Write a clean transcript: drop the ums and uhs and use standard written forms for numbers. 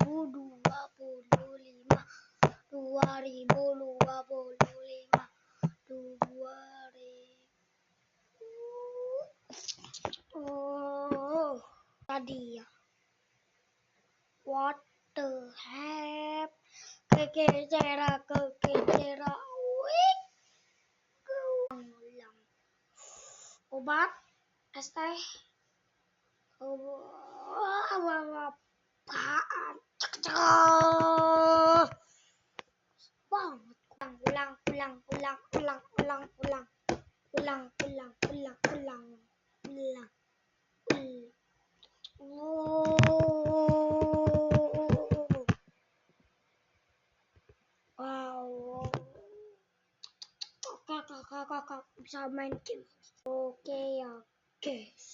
2025, 2025, 2000. Oh, tadi ya. What the heck? Kekecera. Wih. Ulang. Obat. Es teh. Apaan? Ulang. Wow. Kakak bisa main game. Oke ya, guys.